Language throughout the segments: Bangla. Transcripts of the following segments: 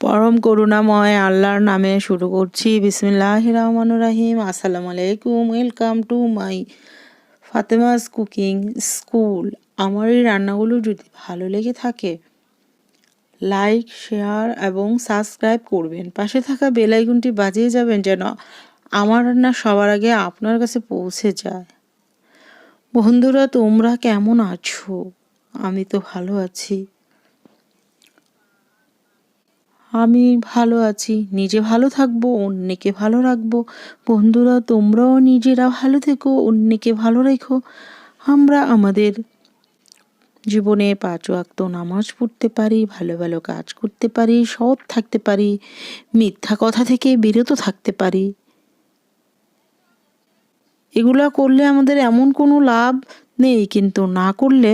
পরম করুণাময় আল্লাহর নামে শুরু করছি। বিসমিল্লাহির রহমানির রহিম। আসসালামু আলাইকুম, welcome to my Fatema's cooking school. আমার এই রান্নাগুলো যদি ভালো লেগে থাকে লাইক, শেয়ার এবং সাবস্ক্রাইব করবেন। পাশে থাকা বেল আইকনটি বাজিয়ে যাবেন যেন আমার রান্না সবার আগে আপনার কাছে পৌঁছে যায়। বন্ধুরা, তোমরা কেমন আছো? আমি তো ভালো আছি। আমি ভালো আছি, নিজে ভালো থাকবো, অন্যকে ভালো রাখবো। বন্ধুরা, তোমরাও নিজেরা ভালো থেকো, অন্যকে ভালো রেখো। আমরা আমাদের জীবনে 5 ওয়াক্ত নামাজ পড়তে পারি, ভালো ভালো কাজ করতে পারি, সৎ থাকতে পারি, মিথ্যা কথা থেকে বিরত থাকতে পারি। এগুলা করলে আমাদের এমন কোনো লাভ নেই, কিন্তু না করলে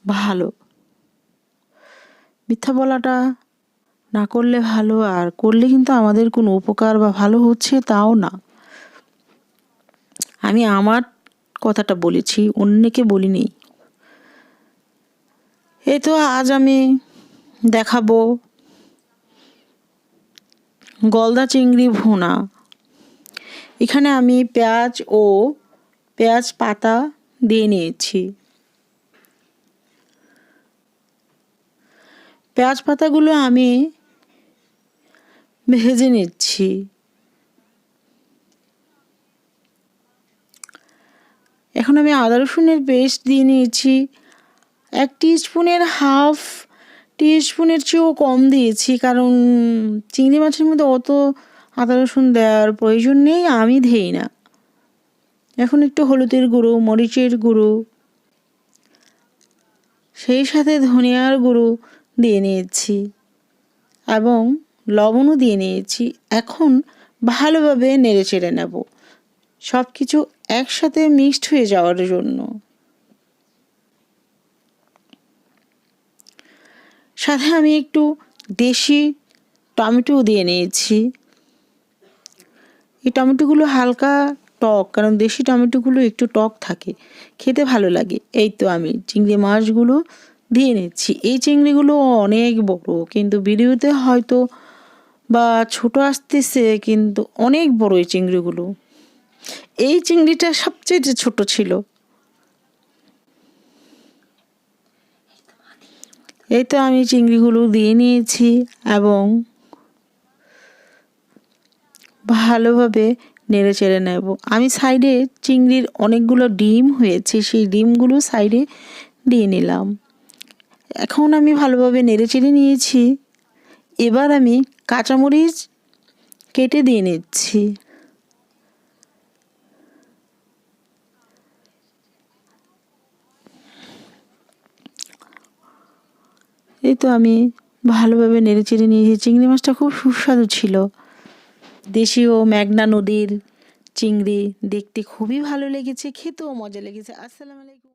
ভালো। মিথ্যা বলাটা না করলে ভালো, আর করলে কিন্তু আমাদের কোনো উপকার বা ভালো হচ্ছে তাও না। আমি আমার কথাটা বলেছি, অন্যকে বলিনি। এই তো আজ আমি দেখাবো গলদা চিংড়ি ভুনা। এখানে আমি পেঁয়াজ পাতা দিয়ে নিয়েছি। পেঁয়াজ পাতাগুলো আমি ভেজে নিচ্ছি। এখন আমি আদা রসুনের পেস্ট দিয়ে নিয়েছি। 1 টিস্পুনের হাফ টিস্পুনের চেয়েও কম দিয়েছি, কারণ চিংড়ি মাছের মধ্যে অত আদা রসুন দেওয়ার প্রয়োজন নেই, আমি দেই না। এখন একটু হলুদের গুঁড়ো, মরিচের গুঁড়ো, সেই সাথে ধনিয়ার গুঁড়ো দিয়ে নিয়েছি এবং লবণও দিয়ে নিয়েছি। এখন ভালোভাবে নেড়ে চেড়ে নেব, সব কিছু একসাথে মিক্সড হয়ে যাওয়ার জন্য। সাথে আমি একটু দেশি টমেটো দিয়ে নিয়েছি। এই টমেটোগুলো হালকা টক, কারণ দেশি টমেটোগুলো একটু টক থাকে, খেতে ভালো লাগে। এই তো আমি চিংড়ি মাছগুলো দিয়ে নিচ্ছি। এই চিংড়িগুলো অনেক বড়, কিন্তু ভিডিওতে হয়তো বা ছোট আসতেছে, কিন্তু অনেক বড় এই চিংড়িগুলো। এই চিংড়িটা সবচেয়ে ছোট ছিল। এই তো আমি চিংড়িগুলো দিয়ে নিয়েছি এবং ভালোভাবে নেড়ে চেড়ে নেব। আমি সাইডে চিংড়ির অনেকগুলো ডিম হয়েছে, সেই ডিমগুলো সাইডে দিয়ে নিলাম। এখন আমি ভালোভাবে নেড়ে চেড়ে নিয়েছি। এবার আমি কাঁচামরিচ কেটে দিয়ে নিচ্ছি। এই তো আমি ভালোভাবে নেড়ে চেড়ে নিয়েছি। চিংড়ি মাছটা খুব সুস্বাদু ছিল। দেশীয় মেঘনা নদীর চিংড়ি, দেখতে খুবই ভালো লেগেছে, খেতেও মজা লেগেছে। আসসালামু আলাইকুম।